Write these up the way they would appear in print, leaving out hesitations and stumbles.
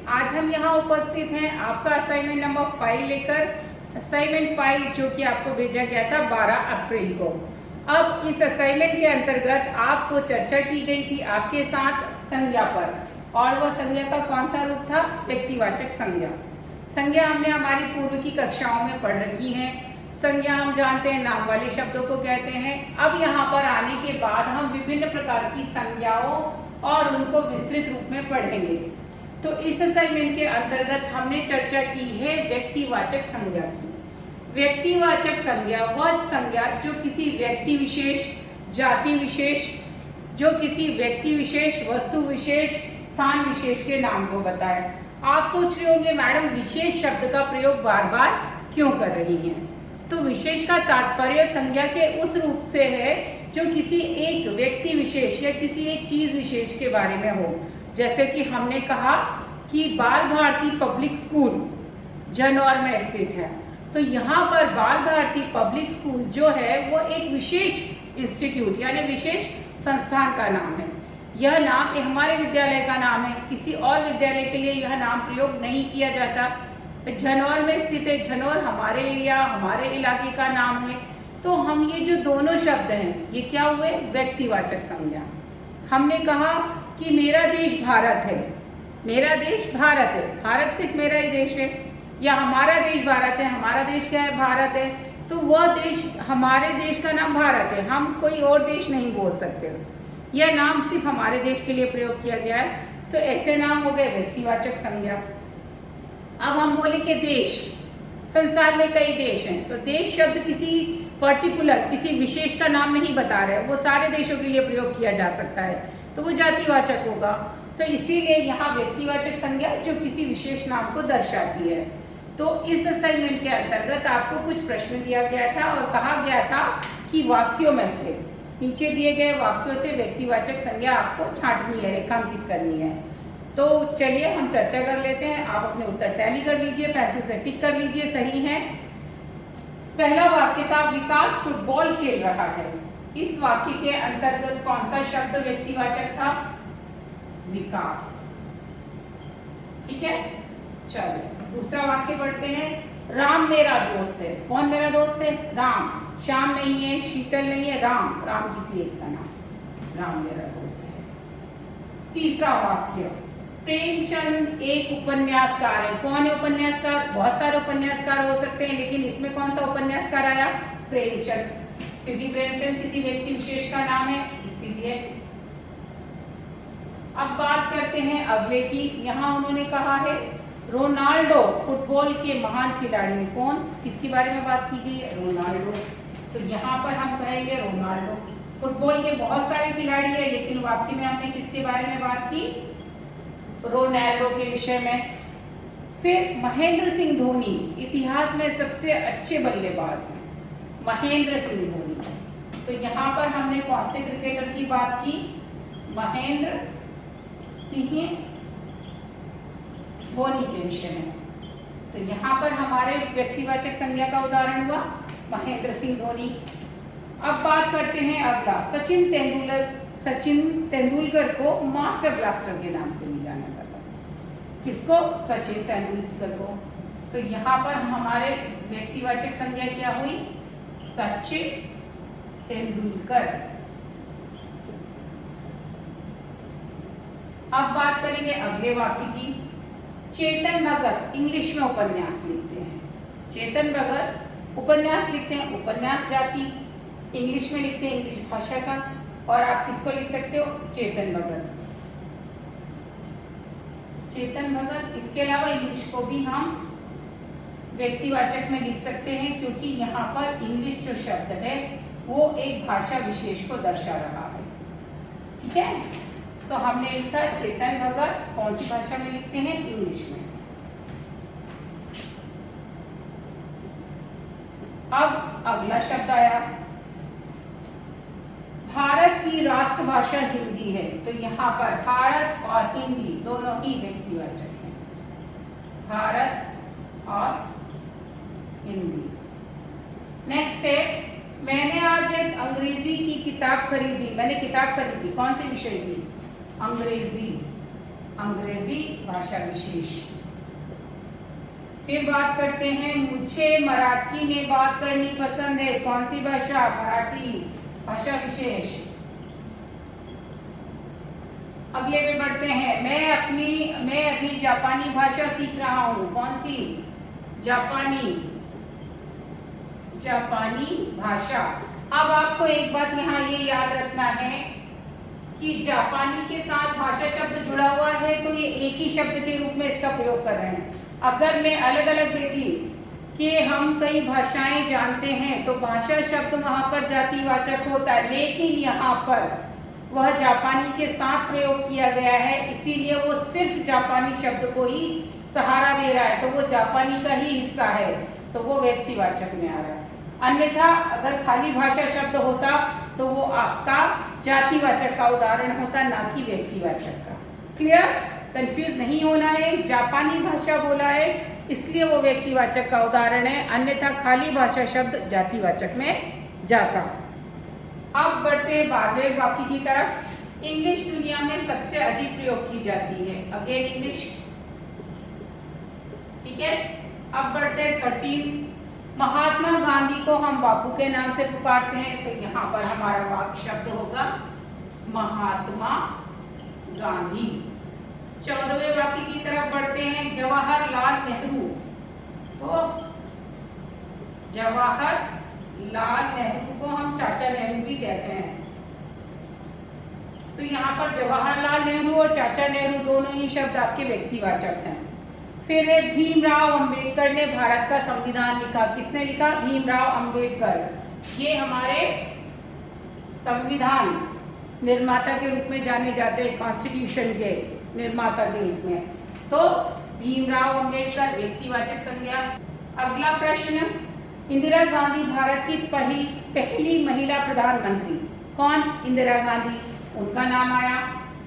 आज हम यहाँ उपस्थित हैं आपका असाइनमेंट नंबर 5 लेकर। असाइनमेंट 5 जो कि आपको भेजा गया था 12 अप्रैल को। अब इस असाइनमेंट के अंतर्गत आपको चर्चा की गई थी आपके साथ संज्ञा पर, और वह संज्ञा का कौन सा रूप था? व्यक्तिवाचक संज्ञा। संज्ञा हमने हमारी पूर्व की कक्षाओं में पढ़ रखी है। संज्ञा हम जानते हैं नाम वाले शब्दों को कहते हैं। अब यहाँ पर आने के बाद हम विभिन्न प्रकार की संज्ञाओं और उनको विस्तृत रूप में पढ़ेंगे। तो इस असाइनमेंट के अंतर्गत हमने चर्चा की है व्यक्तिवाचक संज्ञा की। व्यक्तिवाचक संज्ञा वह संज्ञा जो किसी व्यक्ति विशेष, जाति विशेष, जो किसी व्यक्ति विशेष, वस्तु विशेष, स्थान विशेष के नाम को बताए। आप सोच रहे होंगे मैडम विशेष शब्द का प्रयोग बार बार क्यों कर रही हैं? तो विशेष का तात्पर्य संज्ञा के उस रूप से है जो किसी एक व्यक्ति विशेष या किसी एक चीज विशेष के बारे में हो। जैसे कि हमने कहा कि बाल भारती पब्लिक स्कूल जनौर में स्थित है, तो यहाँ पर बाल भारती पब्लिक स्कूल जो है वो एक विशेष इंस्टीट्यूट यानी विशेष संस्थान का नाम है। यह नाम हमारे विद्यालय का नाम है, किसी और विद्यालय के लिए यह नाम प्रयोग नहीं किया जाता। जनौर में स्थित है, जनौर हमारे एरिया, हमारे इलाके का नाम है। तो हम ये जो दोनों शब्द हैं ये क्या हुए? व्यक्तिवाचक संज्ञा। हमने कहा कि मेरा देश भारत है, मेरा देश भारत है, भारत सिर्फ मेरा ही देश है, या हमारा देश भारत है, हमारा देश क्या है? भारत है। तो वह देश, हमारे देश का नाम भारत है, हम कोई और देश नहीं बोल सकते। यह नाम सिर्फ हमारे देश के लिए प्रयोग किया गया है, तो ऐसे नाम हो गए व्यक्तिवाचक संज्ञा। अब हम बोले कि देश, संसार में कई देश हैं, तो देश शब्द किसी पर्टिकुलर, किसी विशेष का नाम नहीं बता रहे, वो सारे देशों के लिए प्रयोग किया जा सकता है, तो वो जातिवाचक होगा। तो इसीलिए यहाँ व्यक्तिवाचक संज्ञा जो किसी विशेष नाम को दर्शाती है। तो इस असाइनमेंट के अंतर्गत आपको कुछ प्रश्न दिया गया था और कहा गया था कि वाक्यों में से, नीचे दिए गए वाक्यों से व्यक्तिवाचक संज्ञा आपको छांटनी है, रेखांकित करनी है। तो चलिए हम चर्चा कर लेते हैं। आप अपने उत्तर टैली कर लीजिए, पेंसिल से टिक कर लीजिए सही है। पहला वाक्य था विकास फुटबॉल खेल रहा है। इस वाक्य के अंतर्गत कौन सा शब्द व्यक्तिवाचक था? विकास। ठीक है, चलिए दूसरा वाक्य पढ़ते हैं। राम मेरा दोस्त है। कौन मेरा दोस्त है? राम। श्याम नहीं है, शीतल नहीं है, राम। राम किसी एक का नाम, राम मेरा दोस्त है। तीसरा वाक्य, प्रेमचंद एक उपन्यासकार है। कौन है उपन्यासकार? बहुत सारे उपन्यासकार हो सकते हैं, लेकिन इसमें कौन सा उपन्यासकार आया? प्रेमचंद, क्योंकि प्रेमचंद किसी व्यक्ति विशेष का नाम है, इसीलिए। अब बात करते हैं अगले की। यहाँ उन्होंने कहा है रोनाल्डो फुटबॉल के महान खिलाड़ी हैं। कौन, किसके बारे में बात की गई है? रोनाल्डो। तो यहाँ पर हम कहेंगे रोनाल्डो। फुटबॉल के बहुत सारे खिलाड़ी है, लेकिन वाक्य में हमने किसके बारे में बात की? रोनाल्डो के विषय में। फिर महेंद्र सिंह धोनी इतिहास में सबसे अच्छे बल्लेबाज हैं, महेंद्र सिंह धोनी। तो यहाँ पर हमने कौन से क्रिकेटर की बात की? महेंद्र सिंह धोनी के विषय में। तो यहाँ पर हमारे व्यक्तिवाचक संज्ञा का उदाहरण हुआ महेंद्र सिंह धोनी। अब बात करते हैं अगला, सचिन तेंदुलकर को मास्टर ब्लास्टर के नाम से भी जाना जाता है। किसको? सचिन तेंदुलकर को। तो यहाँ पर हमारे व्यक्तिवाचक संज्ञा क्या हुई? सचिन तेंदुलकर। अब बात करेंगे अगले वाक्य की। चेतन भगत इंग्लिश में उपन्यास लिखते हैं। चेतन भगत उपन्यास लिखते हैं, उपन्यास जाति, इंग्लिश में लिखते हैं, इंग्लिश भाषा का। और आप किसको लिख सकते हो? चेतन भगत। चेतन भगत। इसके अलावा इंग्लिश को भी हम व्यक्तिवाचक में लिख सकते हैं, क्योंकि यहाँ पर इंग्लिश जो शब्द है वो एक भाषा विशेष को दर्शा रहा है। ठीक है, तो हमने लिखा चेतन भगत कौन सी भाषा में लिखते हैं? इंग्लिश में। अब अगला शब्द आया, भारत की राष्ट्रभाषा हिंदी है। तो यहाँ पर भारत और हिंदी दोनों ही व्यक्तिवाचक हैं, भारत और हिंदी। नेक्स्ट है, मैंने आज एक अंग्रेजी की किताब खरीदी। मैंने किताब खरीदी, कौन से विषय की? अंग्रेजी। अंग्रेजी भाषा विशेष। फिर बात करते हैं, मुझे मराठी में बात करनी पसंद है। कौन सी भाषा? मराठी भाषा विशेष। अगले में बढ़ते हैं, मैं अभी जापानी भाषा सीख रहा हूँ। कौन सी? जापानी भाषा। अब आपको एक बात यहाँ ये याद रखना है कि जापानी के साथ भाषा शब्द जुड़ा हुआ है तो ये एक ही शब्द के रूप में इसका प्रयोग कर रहे हैं। अगर मैं अलग अलग देखी कि हम कई भाषाएं जानते हैं तो भाषा शब्द वहां पर जातिवाचक होता है, लेकिन यहाँ पर वह जापानी के साथ प्रयोग किया गया है, इसीलिए वो सिर्फ जापानी शब्द को ही सहारा दे रहा है, तो वो जापानी का ही हिस्सा है, तो वो व्यक्तिवाचक में आ रहा है। अन्यथा अगर खाली भाषा शब्द होता तो वो आपका जातिवाचक का उदाहरण होता, ना कि व्यक्तिवाचक का। क्लियर? कंफ्यूज नहीं होना है। जापानी भाषा बोला है इसलिए वो व्यक्तिवाचक का उदाहरण है, अन्यथा खाली भाषा शब्द जातिवाचक में जाता। अब बढ़ते हैं 12वें वाक्य की तरफ। इंग्लिश दुनिया में सबसे अधिक प्रयोग की जाती है। Again English. ठीक है, अब बढ़ते हैं 13। महात्मा गांधी को हम बापू के नाम से पुकारते हैं, तो यहाँ पर हमारा वाक्य शब्द होगा महात्मा गांधी। 14वें वाक्य की तरफ बढ़ते हैं, जवाहरलाल नेहरू। तो जवाहरलाल नेहरू को हम चाचा नेहरू भी कहते हैं, तो यहाँ पर जवाहरलाल नेहरू और चाचा नेहरू दोनों ही शब्द आपके व्यक्तिवाचक हैं। फिर है भीमराव अंबेडकर ने भारत का संविधान लिखा। किसने लिखा? भीमराव अंबेडकर। ये हमारे संविधान निर्माता के रूप में जाने जाते हैं, कॉन्स्टिट्यूशन के निर्माता के रूप में। तो भीमराव अंबेडकर व्यक्तिवाचक संज्ञा। अगला प्रश्न, इंदिरा गांधी भारत की पहली महिला प्रधानमंत्री। कौन? इंदिरा गांधी, उनका नाम आया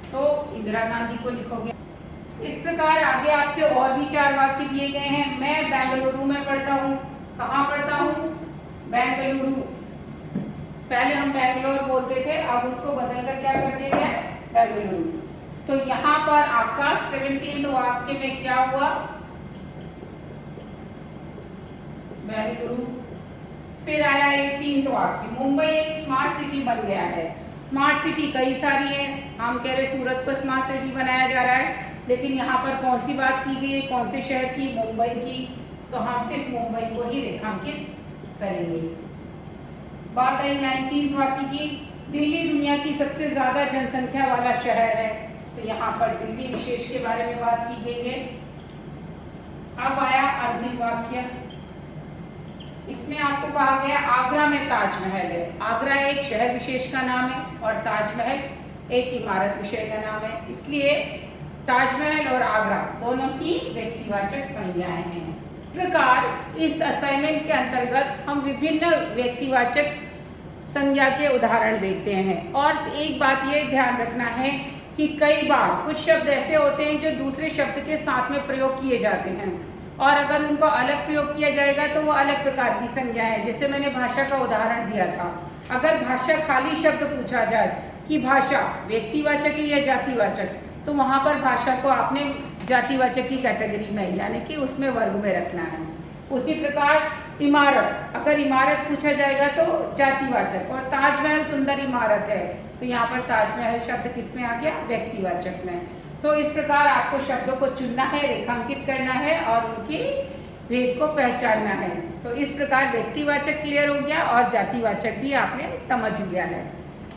तो इंदिरा गांधी को लिखोगे। इस प्रकार आगे आपसे और भी 4 वाक्य दिए गए हैं। मैं बेंगलुरु में पढ़ता हूँ। कहाँ पढ़ता हूँ? बेंगलुरु। पहले हम बेंगलोर बोलते थे, अब उसको बदलकर क्या कर दिया गया? बेंगलुरु। तो यहाँ पर आपका 17वें वाक्य में क्या हुआ? बेंगलुरु। फिर आया 18वां वाक्य, मुंबई एक स्मार्ट सिटी बन गया है। स्मार्ट सिटी कई सारी है, हम कह रहे सूरत को स्मार्ट सिटी बनाया जा रहा है, लेकिन यहाँ पर कौन सी बात की गई है? कौन से शहर की? मुंबई की। तो हम सिर्फ मुंबई को ही रेखांकित करेंगे। बात आई 19वें वाक्य की, दिल्ली दुनिया की सबसे ज्यादा जनसंख्या वाला शहर है, तो यहाँ पर दिल्ली विशेष के बारे में बात की गई है। अब आया अंतिम वाक्य, इसमें आपको कहा गया आगरा में ताजमहल है। आगरा एक शहर विशेष का नाम है और ताजमहल एक इमारत विषय का नाम है, इसलिए ताजमहल और आगरा दोनों ही व्यक्तिवाचक संज्ञाएं हैं। इस प्रकार इस असाइनमेंट के अंतर्गत हम विभिन्न व्यक्तिवाचक संज्ञा के उदाहरण देखते हैं। और एक बात ये ध्यान रखना है कि कई बार कुछ शब्द ऐसे होते हैं जो दूसरे शब्द के साथ में प्रयोग किए जाते हैं, और अगर उनको अलग प्रयोग किया जाएगा तो वो अलग प्रकार की संज्ञा है। जैसे मैंने भाषा का उदाहरण दिया था, अगर भाषा खाली शब्द पूछा जाए कि भाषा व्यक्तिवाचक है या जातिवाचक, तो वहाँ पर भाषा को आपने जातिवाचक की कैटेगरी में यानी कि उसमें वर्ग में रखना है। उसी प्रकार इमारत, अगर इमारत पूछा जाएगा तो जातिवाचक, और ताजमहल सुंदर इमारत है तो यहाँ पर ताजमहल शब्द किस में आ गया? व्यक्तिवाचक में। तो इस प्रकार आपको शब्दों को चुनना है, रेखांकित करना है और उनकी भेद को पहचानना है। तो इस प्रकार व्यक्तिवाचक क्लियर हो गया और जातिवाचक भी आपने समझ लिया है।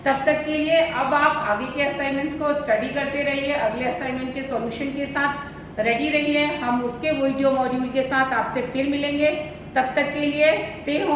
तब तक के लिए अब आप आगे के असाइनमेंट्स को स्टडी करते रहिए, अगले असाइनमेंट के सॉल्यूशन के साथ रेडी रहिए। हम उसके वीडियो मॉड्यूल के साथ आपसे फिर मिलेंगे। तब तक के लिए स्टे होम।